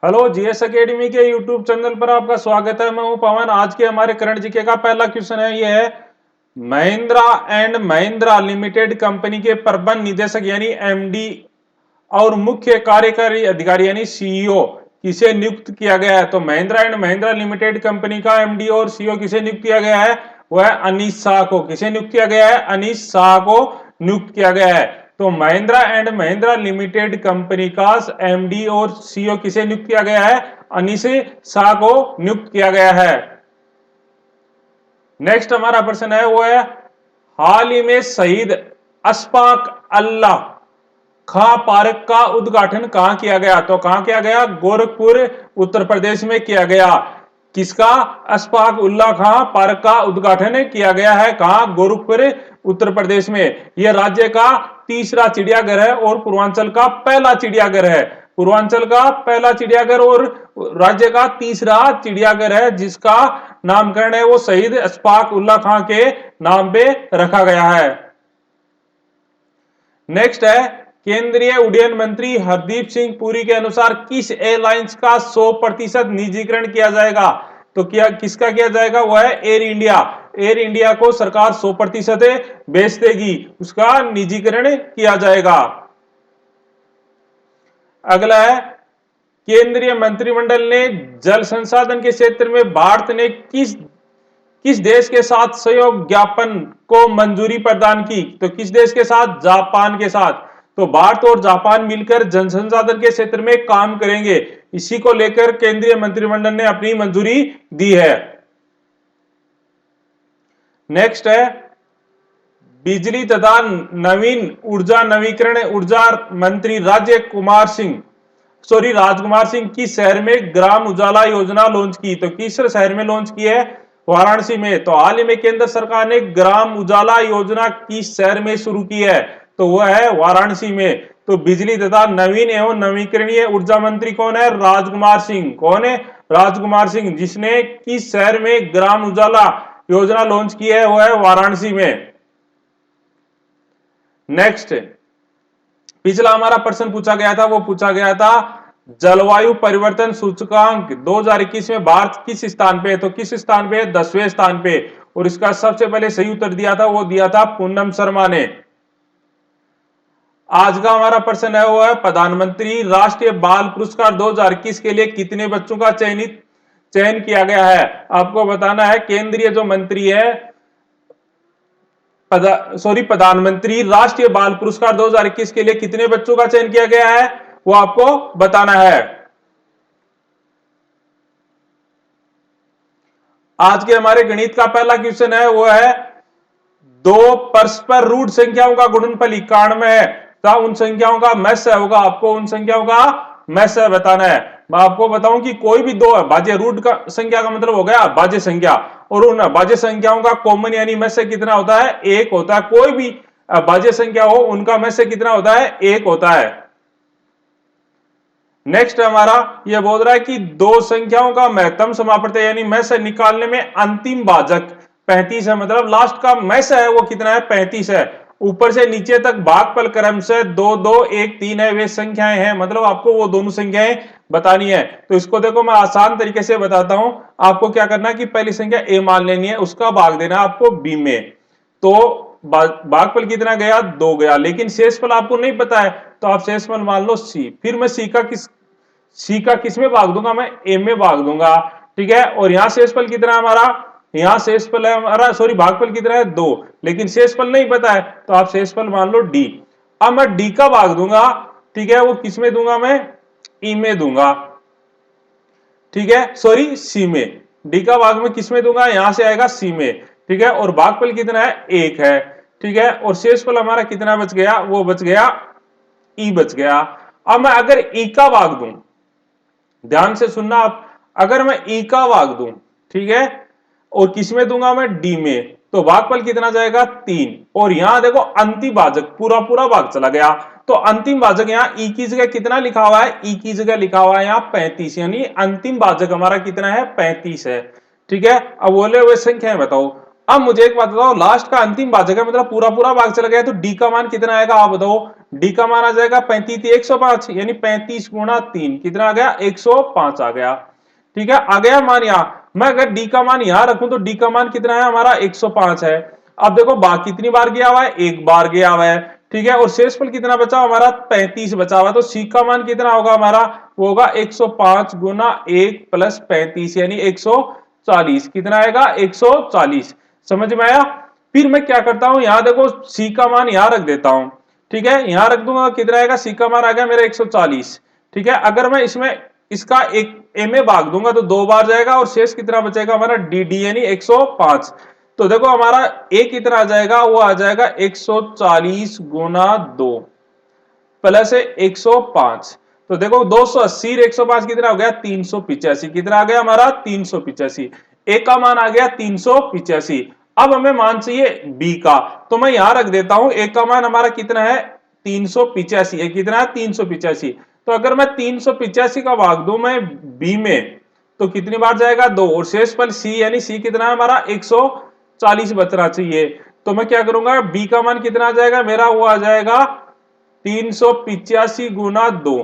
Hello GS academy के YouTube channel पर आपका स्वागत है। मैं हूं पवन। आज के हमारे करंट जीके का पहला क्वेश्चन है, ये है Mahindra and Mahindra limited company के प्रबंध निदेशक यानी एमडी और मुख्य कार्यकारी अधिकारी यानी सीईओ किसे नियुक्त किया गया है। तो Mahindra and Mahindra limited company का एमडी और सीईओ किसे नियुक्त किया गया है, वह अनीश शाह को। किसे नियुक्त किया गया है, अनीश शाह को नियुक्त किया गया है। तो Mahindra and Mahindra limited company का एमडी और सीईओ किसे नियुक्त किया गया है, अनीश शाह को नियुक्त किया गया है। नेक्स्ट हमारा प्रश्न है, वो है हाल ही में शहीद अशफाक उल्लाह खां पार्क का उद्घाटन कहां किया गया। तो कहां किया गया, गोरखपुर उत्तर प्रदेश में किया गया। किसका, अशफाक उल्लाह खां पार्क का उद्घाटन किया गया है, कहां, गोरखपुर उत्तर प्रदेश में। यह राज्य का तीसरा चिड़ियाघर है और पूर्वांचल का पहला चिड़ियाघर है। पूर्वांचल का पहला चिड़ियाघर और राज्य का तीसरा चिड़ियाघर है, जिसका नामकरण है वो शहीद अशफाक उल्लाह खां के नाम पे रखा गया है। नेक्स्ट है, केंद्रीय उड्डयन मंत्री हरदीप सिंह पुरी के अनुसार किस एयरलाइंस का 100% निजीकरण किया जाएगा। तो क्या किसका किया जाएगा, वह है एयर इंडिया। एयर इंडिया को सरकार 100% बेच देगी, उसका निजीकरण किया जाएगा। अगला है, केंद्रीय मंत्रिमंडल ने जल संसाधन के क्षेत्र में भारत ने किस देश के साथ सहयोग ज्ञापन को मंजूरी प्रदान की। तो किस देश के साथ, जापान के साथ। तो भारत और जापान मिलकर जल संसाधन के क्षेत्र में काम करेंगे, इसी को लेकर केंद्रीय मंत्रिमंडल ने अपनी मंजूरी दी है। नेक्स्ट है, बिजली तथा नवीन ऊर्जा नवीकरण ऊर्जा मंत्री राजकुमार सिंह किस शहर में ग्राम उजाला योजना लॉन्च की। तो किस शहर में लॉन्च की है, वाराणसी में। तो हाल ही में केंद्र सरकार ने ग्राम उजाला योजना किस शहर में शुरू की है, तो वह है वाराणसी में। तो बिजली तथा नवीन एवं नवीकरणीय ऊर्जा मंत्री कौन है, राजकुमार सिंह। कौन है, राजकुमार सिंह, जिसने किस शहर में ग्राम उजाला योजना लॉन्च की है, वह है वाराणसी में। नेक्स्ट, पिछला हमारा प्रश्न पूछा गया था, वो पूछा गया था जलवायु परिवर्तन सूचकांक 2021 में भारत किस स्थान पे है। तो किस स्थान पे है, 10वें स्थान पे। और इसका सबसे पहले सही उत्तर दिया था, वो दिया था पूनम शर्मा ने। आज का हमारा प्रश्न है, वो है प्रधानमंत्री राष्ट्रीय बाल पुरस्कार 2021 के लिए कितने बच्चों का चयन किया गया है। आपको बताना है, केंद्रीय जो मंत्री है प्रधानमंत्री राष्ट्रीय बाल पुरस्कार 2021 के लिए कितने बच्चों का चयन किया गया है, वो आपको बताना है। आज के हमारे गणित का पहला क्वेश्चन है, वो है दो परस्पर रूट संख्याओं का गुणनफल 91 है, तो उन संख्याओं का महत्व होगा। आपको उन संख्याओं का महत्व बताना है। मैं आपको बताऊं कि कोई भी दो भाज्य रूट का संख्या का मतलब हो गया भाज्य संख्या, और उन भाज्य संख्याओं का कॉमन यानी महत्व कितना होता है, 1 होता है। कोई भी भाज्य संख्या हो, उनका महत्व कितना होता है, 1 होता है। नेक्स्ट हमारा यह बोल रहा है कि दो संख्याओं का महत्तम समापवर्त यानी महत्व निकालने में अंतिम भाजक 35 है, मतलब लास्ट का महत्व है वो कितना है, 35 है। ऊपर से नीचे तक भागफल क्रम से 2 2 1 3 है, वे संख्याएं हैं, मतलब आपको वो दोनों संख्याएं बतानी है। तो इसको देखो मैं आसान तरीके से बताता हूं। आपको क्या करना है कि पहली संख्या ए मान लेनी है, उसका भाग देना आपको बी में। तो भागफल कितना गया, 2 गया, लेकिन शेषफल आपको नहीं पता है, तो आप शेषफल मान लो सी। फिर मैं सी का किस में भाग दूंगा, मैं ए में भाग दूंगा, ठीक है। और यहां शेषफल कितना हमारा, यहां शेषफल है हमारा, भागफल कितना है, 2, लेकिन शेषफल नहीं पता है, तो आप शेषफल मान लो डी। अब मैं डी का भाग दूंगा, ठीक है, वो किस में दूंगा, मैं ई में दूंगा, ठीक है, सी में। डी का भाग में किस में दूंगा, यहां से आएगा सी में, ठीक है। और भागफल कितना है, 1 है, ठीक है। और शेषफल हमारा कितना बच गया, वो बच गया ई बच गया। अब मैं अगर ई का भाग दूं, ध्यान से सुनना आप, अगर मैं ई का भाग दूं, ठीक है, और किस में दूंगा, मैं डी में, तो भागफल कितना जाएगा, 3। और यहां देखो अंतिम भाजक पूरा पूरा भाग चला गया, तो अंतिम भाजक यहां ई की जगह कितना लिखा हुआ है, ई की जगह लिखा हुआ है यहां 35, यानी अंतिम भाजक हमारा कितना है, 35 है, ठीक है। अब बोले हुए संख्याएं बताओ। अब मुझे एक बात बताओ, लास्ट का अंतिम भाजक है मतलब पूरा पूरा भाग चला गया, तो डी का मान कितना आएगा आप बताओ। डी का मान आ जाएगा 35 105, यानी 35 गुणा 3 कितना आ गया 105 आ गया। ठीक है, आ गया मान यहां। मैं अगर डी का मान यहां रखूं तो डी का मान कितना है हमारा 105 है। अब देखो बाघ कितनी बार गया हुआ है, एक बार गया हुआ है। ठीक है, और शेषफल कितना बचा हमारा 35 बचा हुआ है, तो सी का मान कितना होगा हमारा, वो होगा 105 गुना 1 प्लस 35 यानी 140। कितना आएगा 140। समझ में आया। फिर मैं क्या करता हूं, यहां देखो सी का मान यहां रख देता हूं। ठीक है, यहां रख दूंगा कितना आएगा, सी का मान आ गया मेरा 140। ठीक है, अगर मैं इसमें इसका एक ए में भाग दूंगा तो 2 बार जाएगा और शेष कितना बचेगा हमारा डी डी यानी 105। तो देखो हमारा ए कितना आ जाएगा, वो आ जाएगा 140 गुना 2 प्लस 105। तो देखो 280 105 कितना हो गया 385। कितना आ गया हमारा 385। ए का मान आ गया 385। अब हमें मान चाहिए बी का, तो मैं यहां रख देता हूं। ए का मान हमारा कितना है 385। ए कितना है 385। तो अगर मैं 385 का भाग दूं मैं बी में तो कितनी बार जाएगा 2, और शेष पर सी यानी सी कितना है हमारा 140 बचना चाहिए। तो मैं क्या करूंगा, बी का मान कितना आ जाएगा मेरा, वो आ जाएगा 385 गुना 2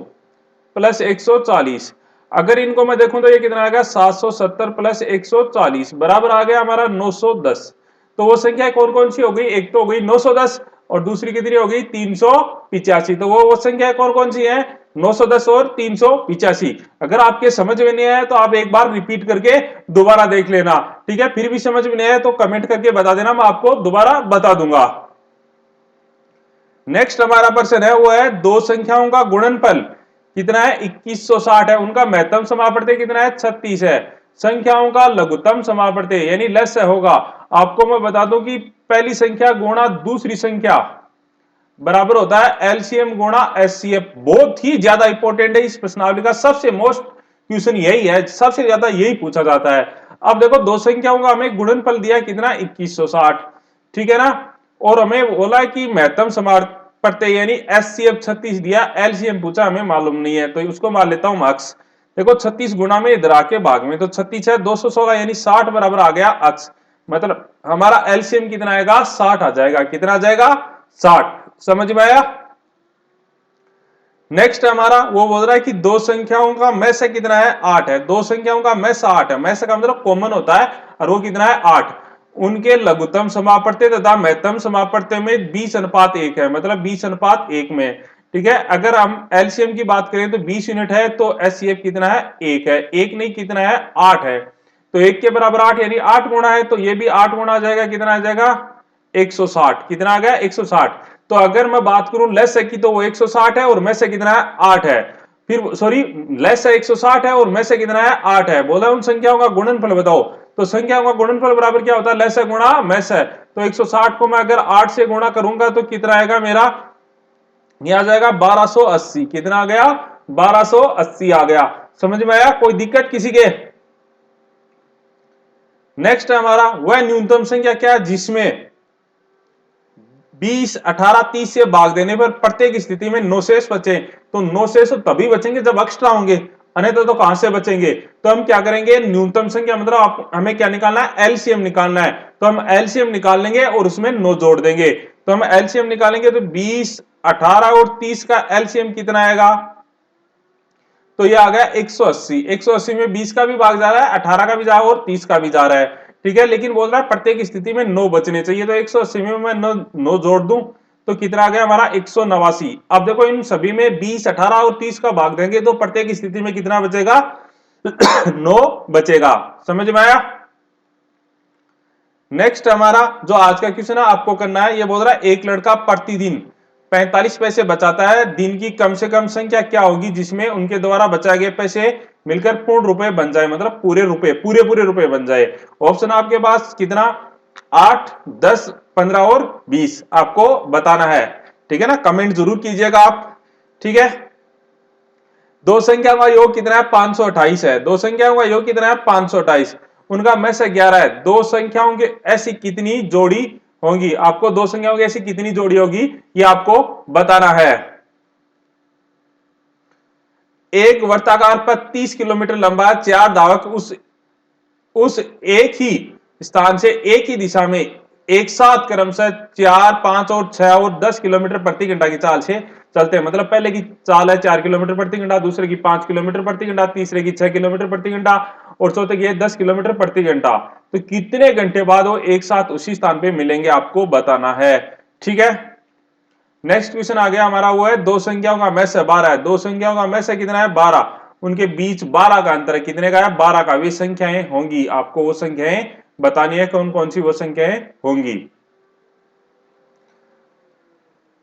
प्लस 140। अगर इनको मैं देखूं तो ये कितना आएगा 770 प्लस 140 बराबर आ गया हमारा 910। तो वो संख्या कौन कौन सी हो गई, एक तो हो गई 910 और दूसरी कितनी हो गई 385। तो वो संख्या कौन कौन सी है 910 और 385। अगर आपके समझ में नहीं आया तो आप एक बार रिपीट करके दोबारा देख लेना। ठीक है, फिर भी समझ में नहीं आया तो कमेंट करके बता देना, मैं आपको दोबारा बता दूंगा। नेक्स्ट हमारा प्रश्न है वो है दो संख्याओं का गुणनफल कितना है 2160 है, उनका महत्तम समापवर्ती कितना है 36 है। संख्याओं का लघुत्तम समापवर्ती यानी लस्य होगा। आपको मैं बता दूं कि पहली संख्या गुणा दूसरी संख्या बराबर होता है एलसीएम गुणा एचसीएफ। बहुत ही ज्यादा इंपॉर्टेंट है, इस प्रश्नावली का सबसे मोस्ट क्वेश्चन यही है, सबसे ज्यादा यही पूछा जाता है। अब देखो दो संख्याओं का हमें गुणनफल दिया कितना 2160। ठीक है ना, और हमें बोला कि महत्तम समापवर्ती यानी एचसीएफ 36 दिया, एलसीएम पूछा हमें मालूम नहीं है तो उसको मान लेता हूं मार्क्स। देखो 36 गुणा में इधर आके भाग में, तो 36 है 216 यानी 60 बराबर आ गया अक्स। मतलब हमारा एलसीएम कितना आएगा 60 आ जाएगा। कितना आ जाएगा 60। समझ में आया। नेक्स्ट हमारा वो बोल रहा है कि दो संख्याओं का मैस कितना है 8 है। दो संख्याओं का मैस 8 है, मैस का मतलब कॉमन होता है, और वो कितना है 8। उनके लघुत्तम समापवर्ती तथा महत्तम समापवर्ती में 20:1 है, मतलब 20:1 में। ठीक है, अगर हम एलसीएम की बात करें तो 20 यूनिट है, तो एचसीएफ कितना है 1 है, 1 नहीं कितना है 8 है। तो 1 के बराबर 8 यानी 8 गुणा है, तो ये भी 8 गुणा आ जाएगा। कितना आ जाएगा 160। कितना आ गया 160। तो अगर मैं बात करूं लेस है की तो वो 160 है और में से कितना है 8 है। फिर सॉरी, लेस है 160 है और में से कितना है 8 है। बोला उन संख्याओं का गुणनफल बताओ, तो संख्याओं का गुणनफल बराबर क्या होता है लेस है गुणा में से। तो 160 को मैं अगर 8 से गुणा करूंगा तो कितना आएगा मेरा, ये आ जाएगा 1280। कितना आ गया 1280 आ गया। समझ में आया, कोई दिक्कत किसी के। नेक्स्ट हमारा वह न्यूनतम संख्या क्या है जिसमें 20 18 30 से भाग देने पर प्रत्येक स्थिति में 9 शेष बचे। तो 9 शेष तभी बचेंगे जब एक्स्ट्रा होंगे, अन्यथा तो कहां से बचेंगे। तो हम क्या करेंगे, न्यूनतम संख्या मतलब हमें क्या निकालना है एलसीएम निकालना है। तो हम एलसीएम निकाल लेंगे और उसमें 9 जोड़ देंगे। तो हम एलसीएम निकालेंगे तो 20 18 और 30 का एलसीएम कितना आएगा, तो ये आ गया 180। 180 में 20 का भी भाग जा रहा है, 18 का भी जा रहा है और 30 का भी जा रहा है। ठीक है, लेकिन बोल रहा है प्रत्येक स्थिति में 9 बचने चाहिए। तो 180 में मैं 9 जोड़ दूं तो कितना आ गया हमारा 189। अब देखो इन सभी में 20 18 और 30 का भाग देंगे तो प्रत्येक स्थिति में कितना बचेगा 9 बचेगा। समझ में आया। नेक्स्ट हमारा जो आज का क्वेश्चन है आपको करना है, ये बोल रहा है एक लड़का प्रतिदिन 45 पैसे बचाता है, दिन की कम से कम संख्या क्या होगी जिसमें उनके द्वारा बचाए गए पैसे मिलकर पूर्ण रुपए बन जाए, मतलब पूरे रुपए पूरे रुपए बन जाए। ऑप्शन आपके पास कितना 8 10 15 और 20 आपको बताना है। ठीक है ना, कमेंट जरूर कीजिएगा आप। ठीक है, दो संख्या का योग कितना है 528 है। दो संख्याओं का योग कितना है 528, उनका में से 11 है। दो संख्याओं की ऐसी कितनी जोड़ी होंगी, आपको दो संख्याओं की ऐसी कितनी जोड़ी होगी ये आपको बताना है। एक वृत्ताकार पथ 30 किलोमीटर लंबा, चार धावक उस एक ही स्थान से एक ही दिशा में एक साथ क्रमशः 4, 5 और 6 और 10 किलोमीटर प्रति घंटा की चाल से चलते हैं। मतलब पहले की चाल है 4 किलोमीटर प्रति घंटा, दूसरे की 5 किलोमीटर प्रति घंटा, तीसरे की 6 किलोमीटर प्रति घंटा और चौथे की 10 किलोमीटर प्रति घंटा। तो कितने घंटे बाद वो एक साथ उसी स्थान पे मिलेंगे आपको बताना है। ठीक है, नेक्स्ट क्वेश्चन आ गया हमारा, वो है दो संख्याओं का मैस है 12 है। दो संख्याओं का मैस है कितना है 12, उनके बीच 12 का अंतर है, कितने का है 12 का। वे संख्याएं होंगी, आपको वो संख्याएं बतानी है कौन कौन सी वो संख्याएं होंगी।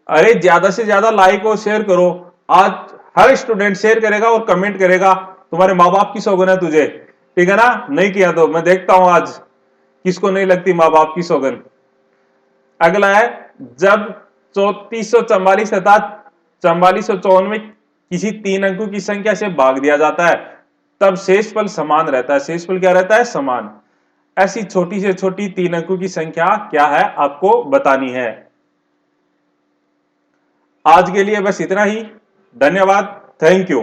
अरे ज्यादा से ज्यादा लाइक और शेयर करो, आज हर स्टूडेंट शेयर करेगा और कमेंट करेगा, तुम्हारे माँ बाप की सौगन है तुझे, ठीक है ना। नहीं किया तो मैं देखता हूं आज किसको नहीं लगती माँ बाप की सौगन। अगला है, जब 3444 तथा 4454 में किसी 3 अंकों की संख्या से भाग दिया जाता है तब शेषफल समान रहता है। शेषफल क्या रहता है, समान। ऐसी छोटी से छोटी 3 अंकों की संख्या क्या है आपको बतानी है। आज के लिए बस इतना ही, धन्यवाद, थैंक यू।